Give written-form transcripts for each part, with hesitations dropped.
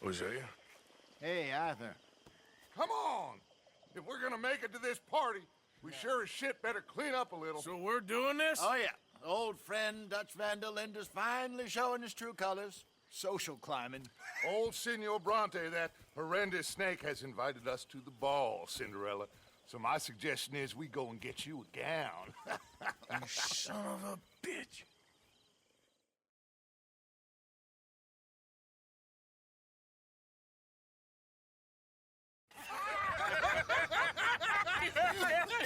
Hosea? Hey, Arthur. Come on! If we're gonna make it to this party, we sure as shit better clean up a little. So we're doing this? Oh, yeah. Old friend Dutch Van der Linde's finally showing his true colors. Social climbing. Old Senor Bronte, that horrendous snake, has invited us to the ball, Cinderella. So my suggestion is we go and get you a gown. You son of a bitch.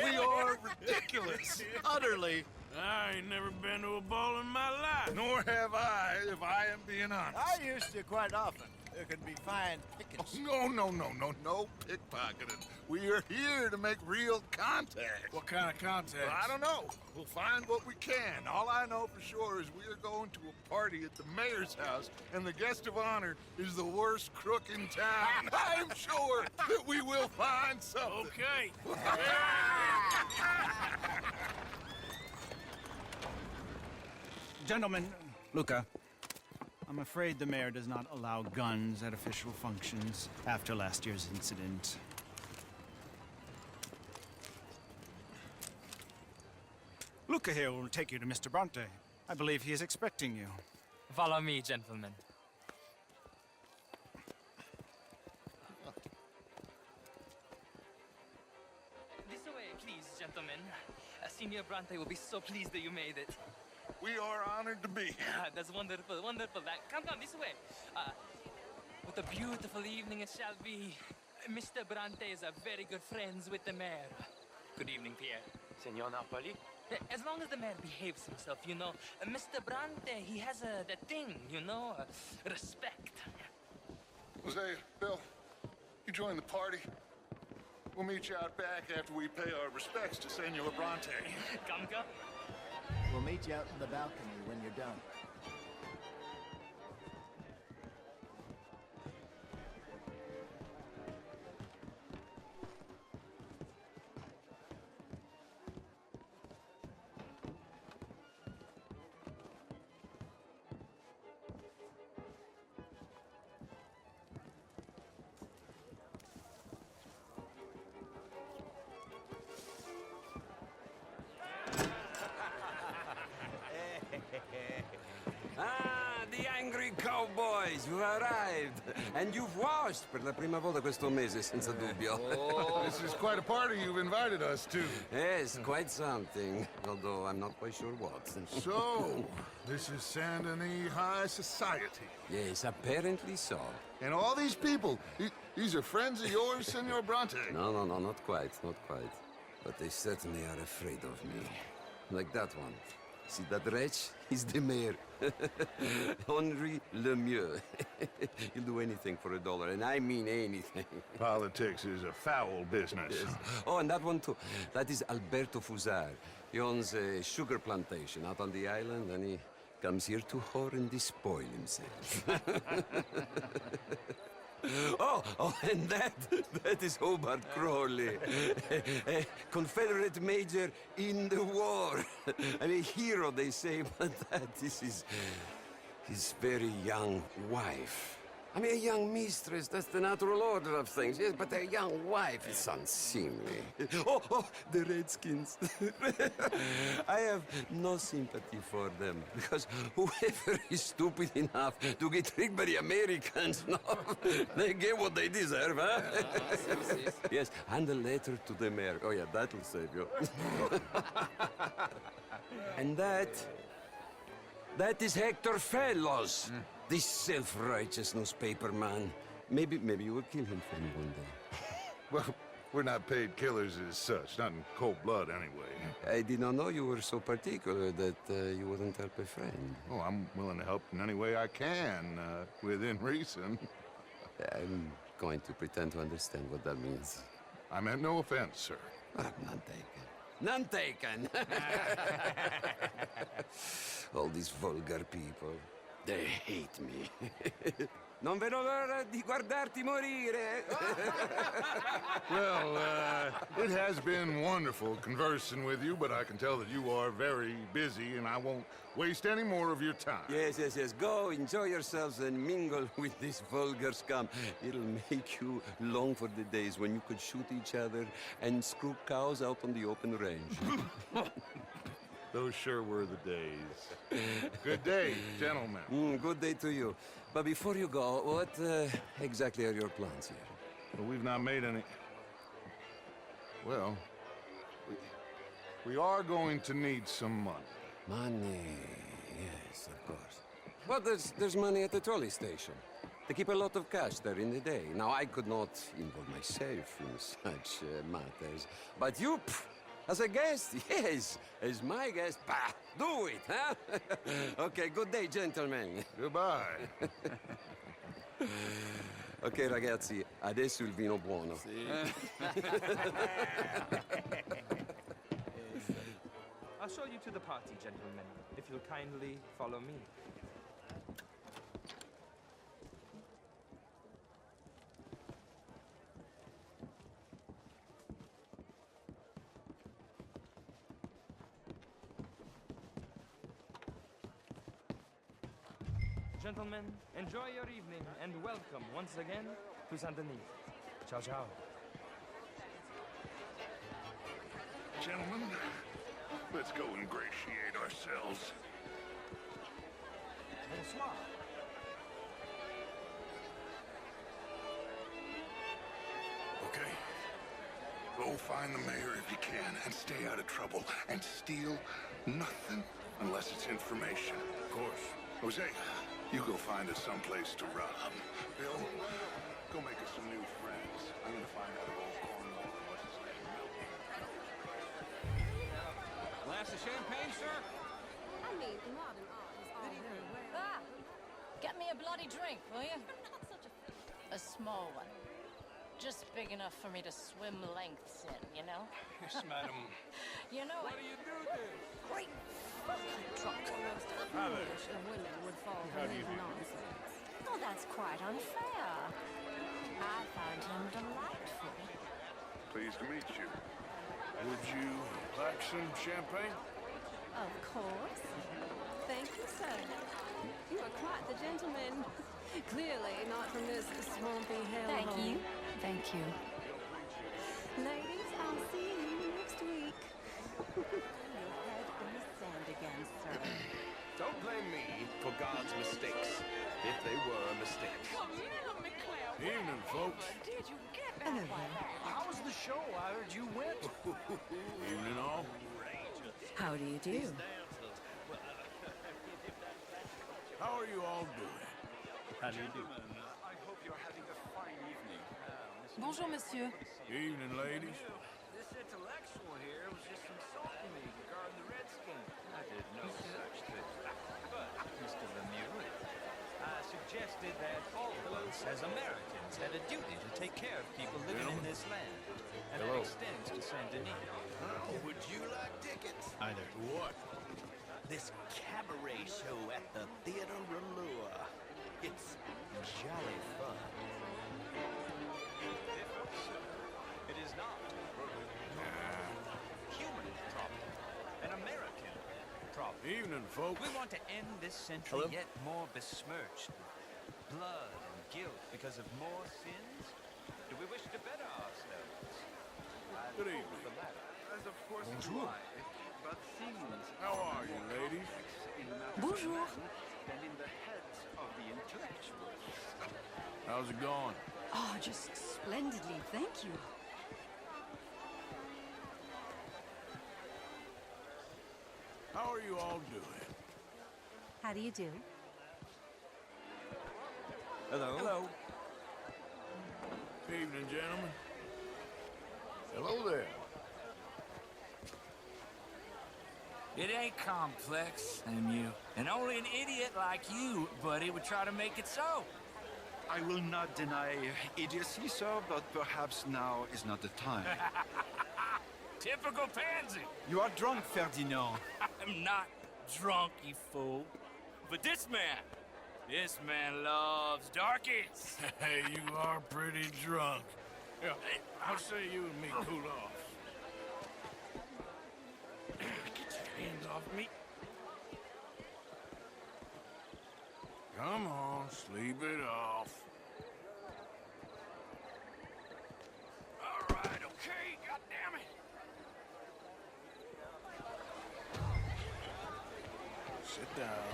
We are ridiculous. Utterly. I ain't never been to a ball in my life. Nor have I, if I am being honest. I used to quite often. There could be fine pickings. No pickpocketing. We are here to make real contact. What kind of contact? Well, I don't know. We'll find what we can. All I know for sure is we are going to a party at the mayor's house, and the guest of honor is the worst crook in town. I'm sure that we will find something. Okay. Gentlemen, Luca, I'm afraid the mayor does not allow guns at official functions after last year's incident. Luca here will take you to Mr. Bronte. I believe he is expecting you. Follow me, gentlemen. This way, please, gentlemen. Senior Bronte will be so pleased that you made it. We are honored to be here. That's wonderful, wonderful. Come, this way. What a beautiful evening it shall be. Mr. Bronte is very good friends with the mayor. Good evening, Pierre. Senor Napoli? As long as the mayor behaves himself, you know. Mr. Bronte, he has that thing, you know, respect. Hosea, Bill, you join the party. We'll meet you out back after we pay our respects to Senor Bronte. Come. We'll meet you out in the balcony when you're done. Ah, the angry cowboys, you've arrived. And you've washed per la prima volta questo mese, senza dubbio. This is quite a party you've invited us to. Yes, quite something. Although I'm not quite sure what. So, this is Saint Denis High Society. Yes, apparently so. And all these people, these are friends of yours, Senor Bronte? No, not quite, not quite. But they certainly are afraid of me. Like that one. See that wretch? He's the mayor. Henri Lemieux. He'll do anything for $1, and I mean anything. Politics is a foul business. Yes. Oh, and that one too. That is Alberto Fusar. He owns a sugar plantation out on the island, and he comes here to whore and despoil himself. Oh, and that is Hobart Crawley, a Confederate major in the war. I mean, a hero, they say, but that is his very young wife. I mean, a young mistress, that's the natural order of things, yes, but a young wife is unseemly. Oh, the Redskins. I have no sympathy for them, because whoever is stupid enough to get tricked by the Americans, no, they get what they deserve, huh? Yes, and a letter to the mayor. Oh, yeah, that'll save you. And that is Hector Fellows. This self-righteous newspaper man. Maybe you will kill him for me one day. Well, we're not paid killers as such, not in cold blood anyway. I did not know you were so particular that you wouldn't help a friend. Oh, I'm willing to help in any way I can, within reason. I'm going to pretend to understand what that means. I meant no offense, sir. None taken. None taken! All these vulgar people. They hate me. Non vedo l'ora di guardarti morire. Well, it has been wonderful conversing with you, but I can tell that you are very busy, and I won't waste any more of your time. Yes, yes, yes. Go, enjoy yourselves and mingle with this vulgar scum. It'll make you long for the days when you could shoot each other and screw cows out on the open range. Those sure were the days. Good day, gentlemen. Good day to you. But before you go, what exactly are your plans here? Well, we've not made any... Well, we are going to need some money. Money, yes, of course. Well, there's money at the trolley station. They keep a lot of cash there in the day. Now, I could not involve myself in such matters. But you, as a guest, yes, as my guest, bah, do it, huh? Okay, good day, gentlemen. Goodbye. Ok, ragazzi, adesso il vino buono. I'll show you to the party, gentlemen, if you'll kindly follow me. Gentlemen, enjoy your evening and welcome once again to Saint Denis. Ciao, ciao. Gentlemen, let's go ingratiate ourselves. Bonsoir. Okay. Go find the mayor if you can and stay out of trouble. And steal nothing unless it's information. Of course. Jose, you go find us someplace to rob. Bill, go make us some new friends. I'm gonna find out if old Cornwall what's his name. Glass of champagne, sir? I mean, modern art is all very well. Get me a bloody drink, will you? A small one. Just big enough for me to swim lengths in, you know? Yes, madam. You know, What do you do this? great fucking drunk. Most foolish of women would fall for his nonsense. Oh, that's quite unfair. I find him delightful. Pleased to meet you. Would you like some champagne? Of course. Thank you, sir. You are quite the gentleman. Clearly not from this swampy hellhole. Thank you. Ladies, I'll see you next week. Your head in the sand again, sir. Don't blame me for God's mistakes, if they were a mistake. Evening, folks. How was the show? I heard you went. Evening, all. How do you do? How are you all doing? How do you do? I hope you're having a fine evening. Bonjour, monsieur. Evening, ladies. This intellectual here was just insulting me regarding the Redskins. I did no such thing. But, Mr. Lemieux, I suggested that all of us as Americans had a duty to take care of people living in this land. And that extends to Saint Denis. Would you like tickets? Either. What? This cabaret show at the Theater Rallure. It's jolly fun. It is not. Human problem. An American problem. Evening, folks. We want to end this century yet more besmirched with blood and guilt because of more sins? Do we wish to better ourselves? Good evening. The latter. As of course do I. But things How are you, ladies? in the Bonjour. than in the heads of the intellectuals. How's it going? Oh, just splendidly, thank you. How are you all doing? How do you do? Hello. Hello. Evening, gentlemen. Hello there. It ain't complex, MU. And only an idiot like you, buddy, would try to make it so. I will not deny idiocy, sir, but perhaps now is not the time. Typical pansy. You are drunk, Ferdinand. I'm not drunk, you fool. But this man, This man loves darkies. Hey, you are pretty drunk. Yeah, hey, I'll say you and me cool off. Get your hands off me. Come on, sleep it off. All right, okay, goddammit. Sit down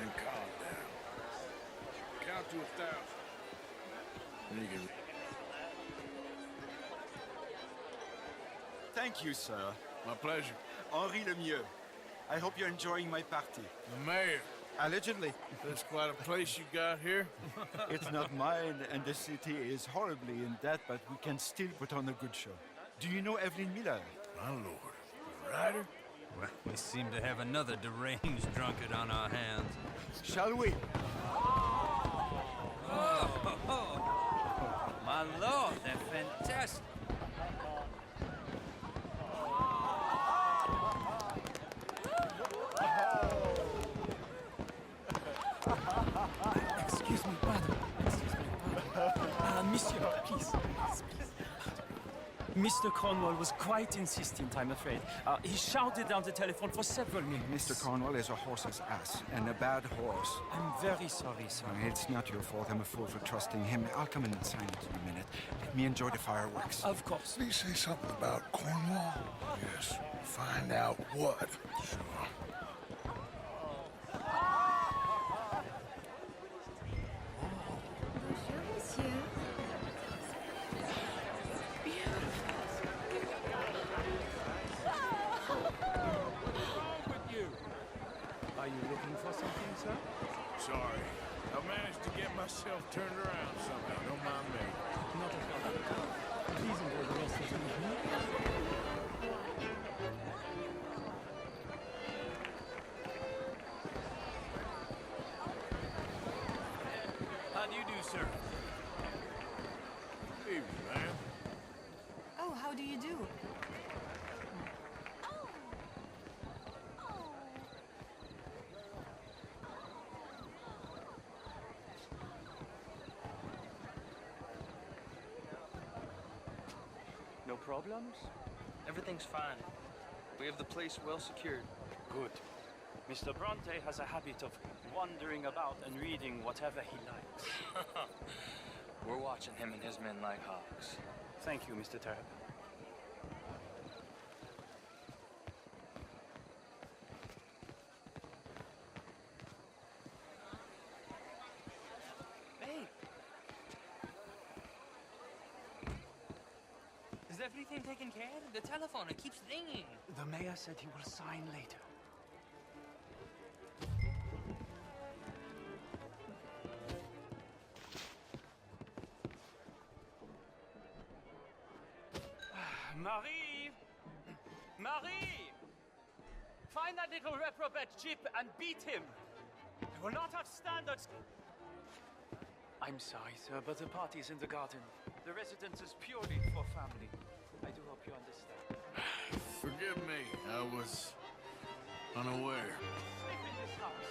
and calm down. Count to 1,000. Then you can... Thank you, sir. My pleasure. Henri Lemieux. I hope you're enjoying my party. The mayor. Allegedly. That's quite a place you got here. It's not mine, and the city is horribly in debt, but we can still put on a good show. Do you know Evelyn Miller? My lord. The writer? Well, we seem to have another deranged drunkard on our hands. Shall we? My lord, they're fantastic. Excuse me, pardon. Excuse me, pardon. Monsieur, please. Mr. Cornwall was quite insistent, I'm afraid. He shouted down the telephone for several minutes. Mr. Cornwall is a horse's ass, and a bad horse. I'm very sorry, sir. It's not your fault. I'm a fool for trusting him. I'll come in and sign it in a minute. Let me enjoy the fireworks. Of course. Did he say something about Cornwall? Yes. Find out what. Sure. Bonjour, monsieur. Are you looking for something, sir? Sorry. I managed to get myself turned around somehow. Don't mind me. Not a problem. Please enjoy the rest of the evening. How do you do, sir? Evening, man. Oh, how do you do? No problems? Everything's fine. We have the place well secured. Good. Mr. Bronte has a habit of wandering about and reading whatever he likes. We're watching him and his men like hawks. Thank you, Mr. Terrapin. Hey! Is everything taken care of? The telephone, it keeps ringing. The mayor said he will sign later. Marie! Marie! Find that little reprobate Jip and beat him! I will not have standards! I'm sorry, sir, but the party's in the garden. The residence is purely for family. I do hope you understand. Forgive me. I was unaware. Sleep in this house.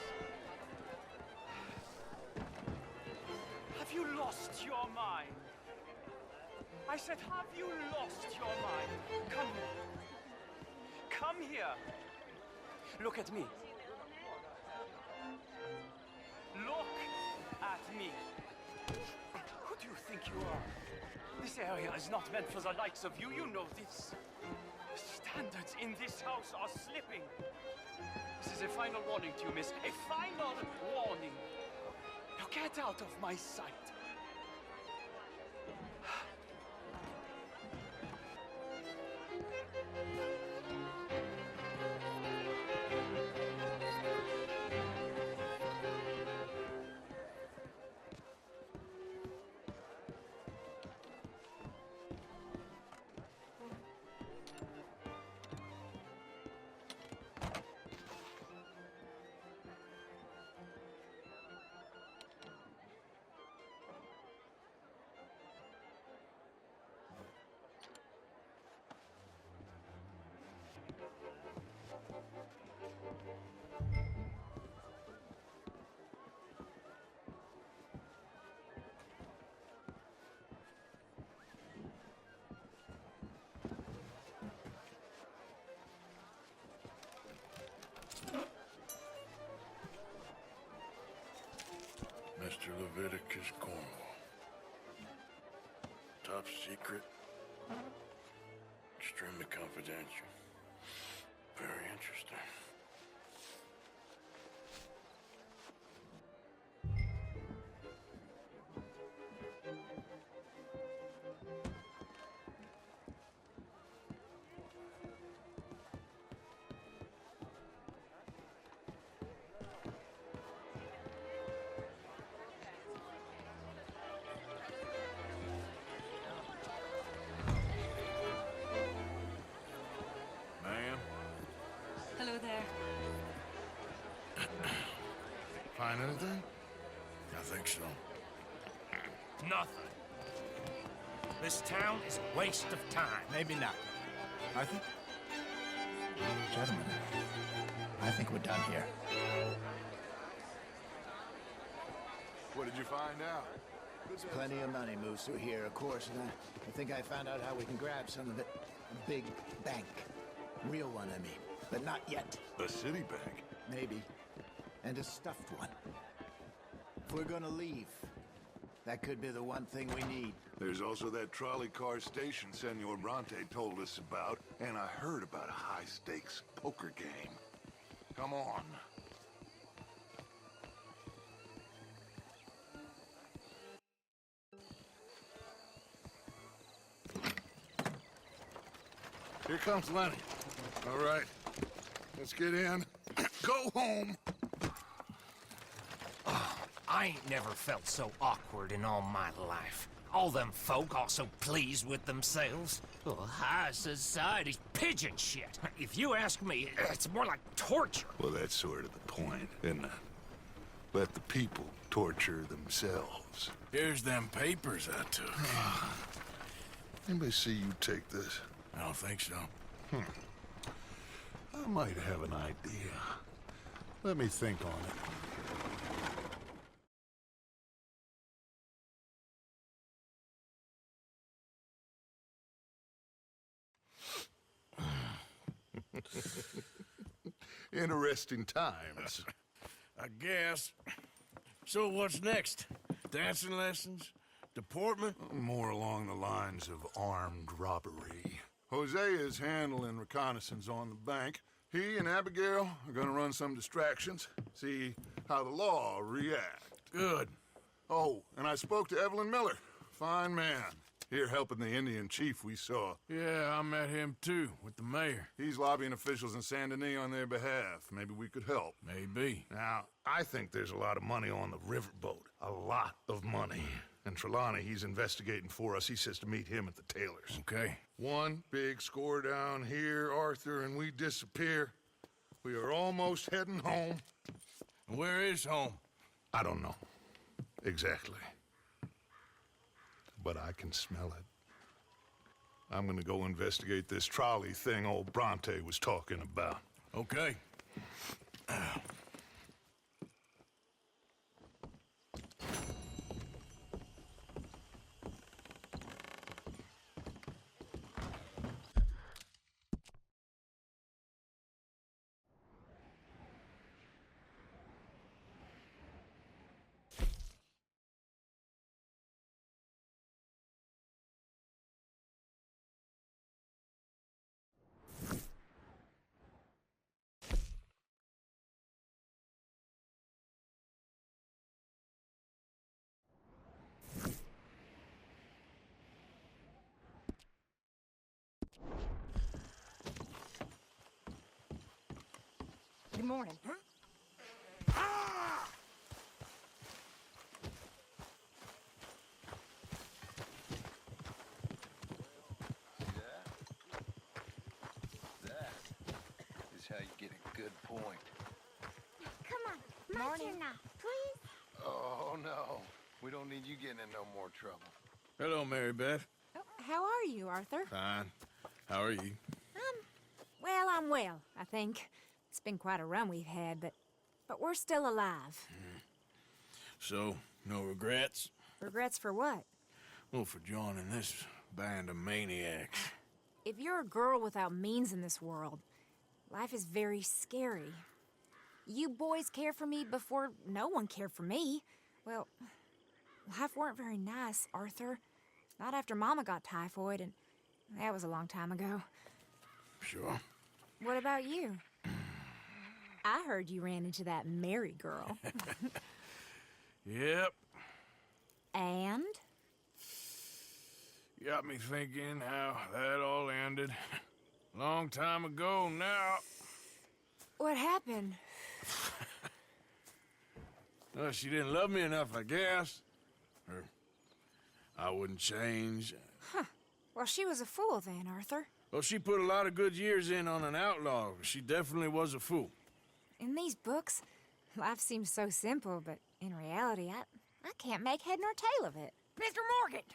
Have you lost your mind? I said, have you lost your mind? Come here. Come here. Look at me. Look at me. Who do you think you are? This area is not meant for the likes of you. You know this. The standards in this house are slipping. This is a final warning to you, miss. A final warning. Now get out of my sight. Mr. Leviticus Cornwall. Top secret. Extremely confidential. Very interesting. Hello there. Find anything? I think so. Nothing. This town is a waste of time. Maybe not. Arthur? Gentlemen, I think we're done here. What did you find out? Plenty of money moves through here, of course, and I think I found out how we can grab some of it. A big bank. Real one, I mean. But not yet. A city bank? Maybe. And a stuffed one. If we're gonna leave, that could be the one thing we need. There's also that trolley car station Senor Bronte told us about, and I heard about a high-stakes poker game. Come on. Here comes Lenny. All right, let's get in. Go home. I ain't never felt so awkward in all my life. All them folk all so pleased with themselves. Oh, high society's pigeon shit. If you ask me, it's more like torture. Well, that's sort of the point, isn't it? Let the people torture themselves. Here's them papers I took. Anybody see you take this? I don't think so. I might have an idea. Let me think on it. Interesting times. I guess. So what's next? Dancing lessons? Deportment? More along the lines of armed robbery. Hosea is handling reconnaissance on the bank. He and Abigail are gonna run some distractions, see how the law reacts. Good. Oh, and I spoke to Evelyn Miller. Fine man. Here helping the Indian chief we saw. Yeah, I met him too, with the mayor. He's lobbying officials in Saint Denis on their behalf. Maybe we could help. Maybe. Now, I think there's a lot of money on the riverboat. A lot of money. And Trelawney, he's investigating for us. He says to meet him at the Taylor's. Okay. One big score down here, Arthur, and we disappear. We are almost heading home. Where is home? I don't know. Exactly. But I can smell it. I'm gonna go investigate this trolley thing old Bronte was talking about. Okay. Good morning. That is how you get a good point. Come on, my turn now, please. Oh, no. We don't need you getting in no more trouble. Hello, Mary Beth. Oh, how are you, Arthur? Fine. How are you? Well, I'm well, I think. It's been quite a run we've had, but we're still alive. So, no regrets? Regrets for what? Well, for joining this band of maniacs. If you're a girl without means in this world, life is very scary. You boys cared for me before no one cared for me. Well, life weren't very nice, Arthur. Not after Mama got typhoid, and that was a long time ago. Sure. What about you? I heard you ran into that Mary girl. Yep. And? Got me thinking how that all ended. Long time ago now. What happened? Well, she didn't love me enough, I guess. Or I wouldn't change. Huh. Well, she was a fool then, Arthur. Well, she put a lot of good years in on an outlaw. She definitely was a fool. In these books, life seems so simple, but in reality, I can't make head nor tail of it. Mr. Morgan!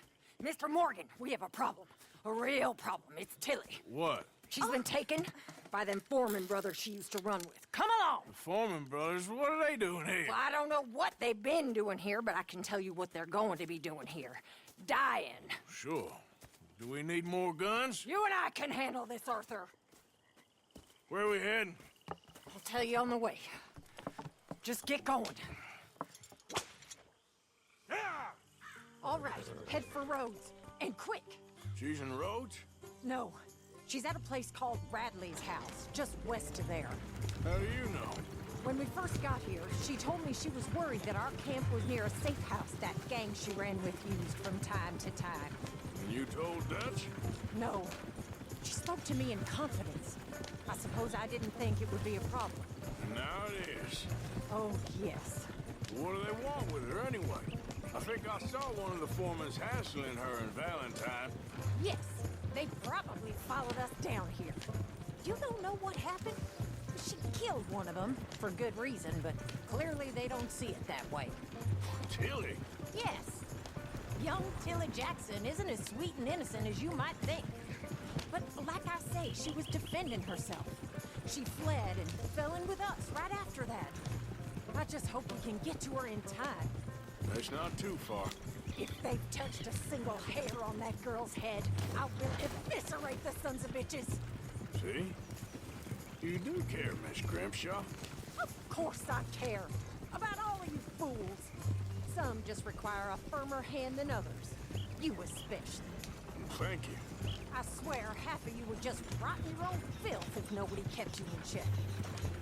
Mr. Morgan, we have a problem. A real problem. It's Tilly. What? She's been taken by them Foreman brothers she used to run with. Come along! The Foreman brothers? What are they doing here? Well, I don't know what they've been doing here, but I can tell you what they're going to be doing here. Dying. Sure. Do we need more guns? You and I can handle this, Arthur. Where are we heading? I'll tell you on the way. Just get going. All right, head for Rhodes. And quick. She's in Rhodes? No, she's at a place called Radley's house, just west of there. How do you know? When we first got here, she told me she was worried that our camp was near a safe house that gang she ran with used from time to time. And you told Dutch? No. She spoke to me in confidence. I suppose I didn't think it would be a problem. And now it is. Oh, yes. What do they want with her anyway? I think I saw one of the foremans hassling her and Valentine. Yes, they probably followed us down here. You don't know what happened? She killed one of them, for good reason, but clearly they don't see it that way. Tilly? Yes. Young Tilly Jackson isn't as sweet and innocent as you might think. But like I say, she was defending herself. She fled and fell in with us right after that. I just hope we can get to her in time. That's not too far. If they've touched a single hair on that girl's head, I will eviscerate the sons of bitches. See? You do care, Miss Grimshaw. Of course I care. About all of you fools. Some just require a firmer hand than others. You especially. Thank you. I swear half of you would just rot in your own filth if nobody kept you in check.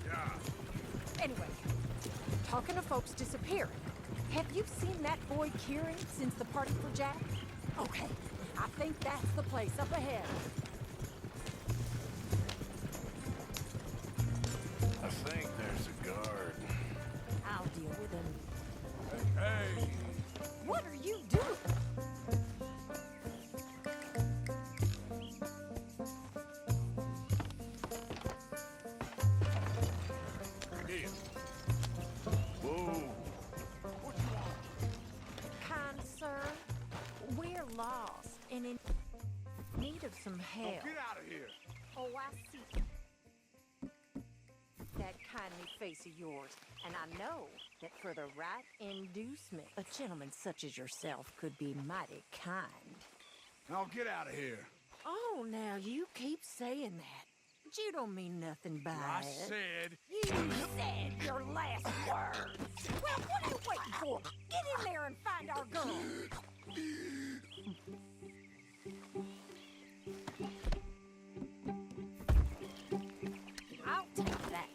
Yeah. Anyway, talking to folks disappearing. Have you seen that boy Kieran since the party for Jack? Okay, I think that's the place up ahead. I think there's a guard. I'll deal with him. Hey! What are you doing? Here. Whoa. Kind sir, we're lost and in need of some help. Get out of here! Oh, I see that kindly face of yours, and I know that for the right inducement, a gentleman such as yourself could be mighty kind. Now get out of here. Oh, now you keep saying that. But you don't mean nothing by I it. said... You said your last words. Well, what are you waiting for? Get in there and find our girl. I'll take that.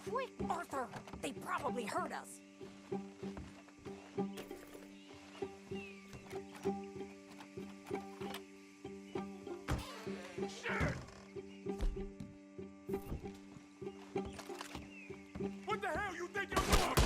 Quick, Arthur! They probably heard us. Shit! What the hell you think you're doing?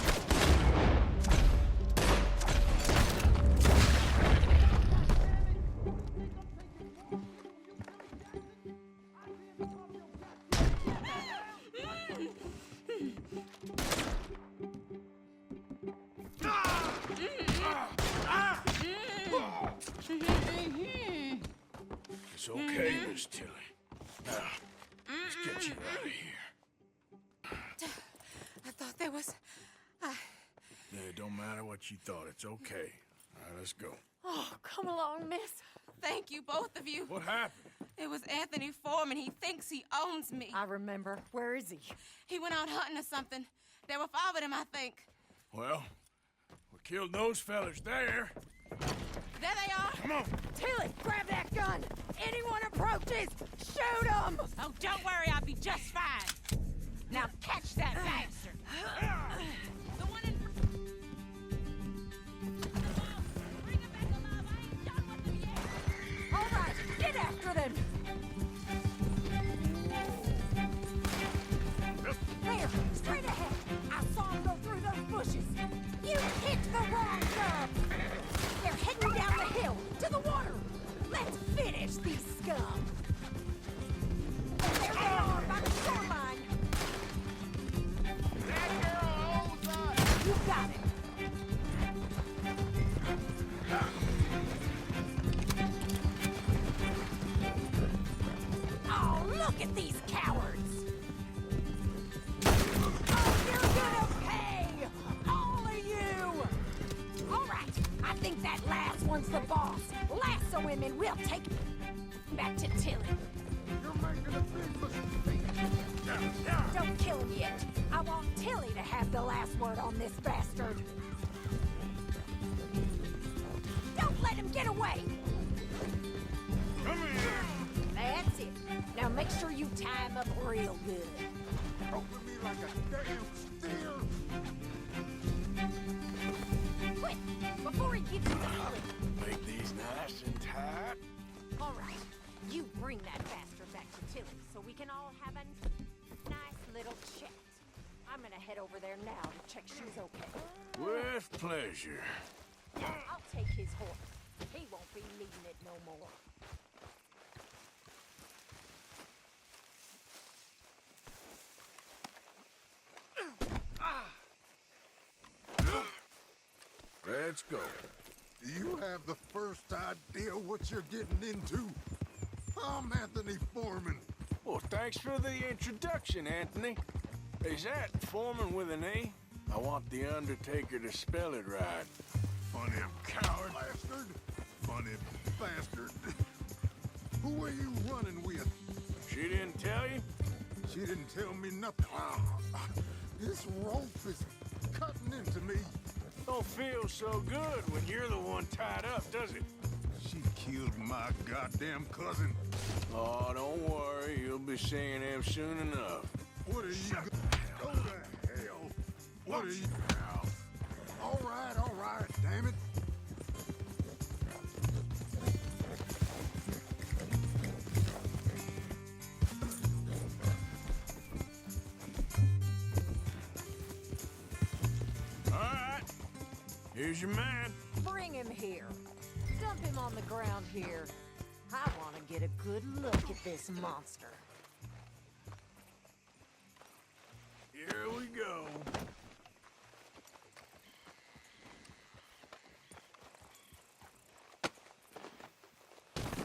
It's okay, Miss Tilly. Now, let's get you out of here. I thought there was... It don't matter what you thought. It's okay. All right, let's go. Oh, come along, miss. Thank you, both of you. What happened? It was Anthony Foreman. He thinks he owns me. I remember. Where is he? He went out hunting or something. There were 5 of them, I think. Well, we killed those fellas there. There they are. Come on. Tilly, grab that gun. Anyone approaches, shoot them. Oh, don't worry. I'll be just fine. Now catch that bastard. The one in... Bring him back alive. I ain't done with them yet. All right, get after them. There, straight ahead. I saw him go through those bushes. You picked the wrong girl. They're heading down the hill to the water. Let's finish these scum. There they are by the shoreline. That girl holds us! You got it. Oh, look at these cowards. Oh, you're gonna pay! All of you! All right, I think that last one's the boss. Lasso him and we'll take back to Tilly. You're making a big mistake. Don't kill him yet. I want Tilly to have the last word on this bastard. Don't let him get away! Come here. That's it. Now make sure you tie him up real good. Open me like a damn steer. Quick, before he gives you the slip. Make these nice and tight. All right, you bring that bastard back to Tilly so we can all have a nice little chat. I'm gonna head over there now to check she's okay. With pleasure. I'll take his horse. He won't be needing it no more. Let's go. Do you have the first idea what you're getting into? I'm Anthony Foreman. Well, thanks for the introduction, Anthony. Is that Foreman with an A? I want the Undertaker to spell it right. Funny coward. Bastard. Funny bastard. Who are you running with? She didn't tell you? She didn't tell me nothing. This rope is cutting into me. Don't feel so good when you're the one tied up, does it? She killed my goddamn cousin. Oh, don't worry. You'll be seeing him soon enough. What are you... Go to hell. What are you... All right, damn it. All right. Here's your man. Bring him here. Dump him on the ground here. I want to get a good look at this monster. Here we go.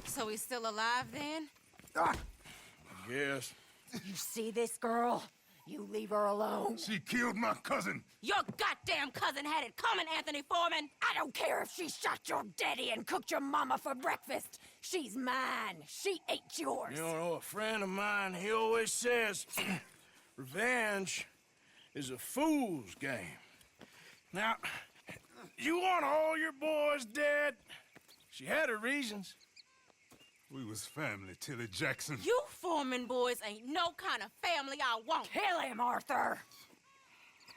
So he's still alive then? Ah, I guess. You see this girl? You leave her alone. she killed my cousin. Your goddamn cousin had it coming, Anthony Foreman. I don't care if she shot your daddy and cooked your mama for breakfast. She's mine. She ate yours. You know, a friend of mine, he always says, revenge is a fool's game. Now, you want all your boys dead? She had her reasons. We was family, Tilly Jackson. You Foreman boys ain't no kind of family I want. Kill him, Arthur.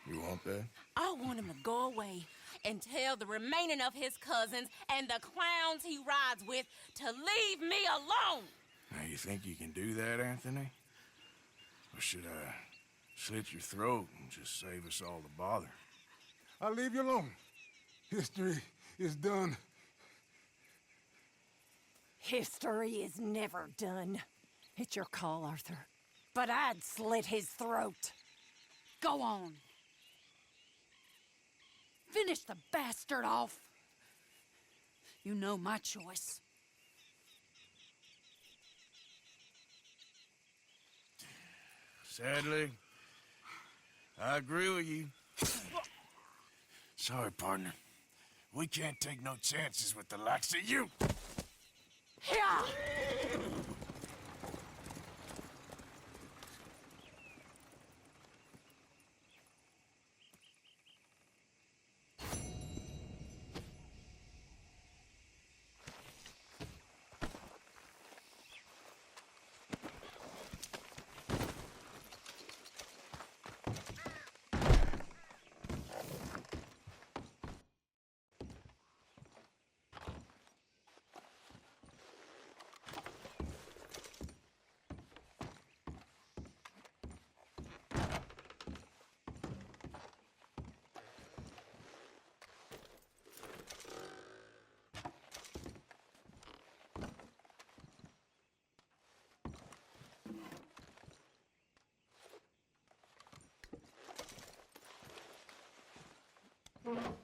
You want that? I want him to go away and tell the remaining of his cousins and the clowns he rides with to leave me alone. Now, you think you can do that, Anthony? Or should I slit your throat and just save us all the bother? I'll leave you alone. History is done. History is never done. It's your call, Arthur. But I'd slit his throat. Go on. Finish the bastard off. You know my choice. Sadly, I agree with you. Sorry, partner. We can't take no chances with the likes of you. Yeah! Mm-hmm.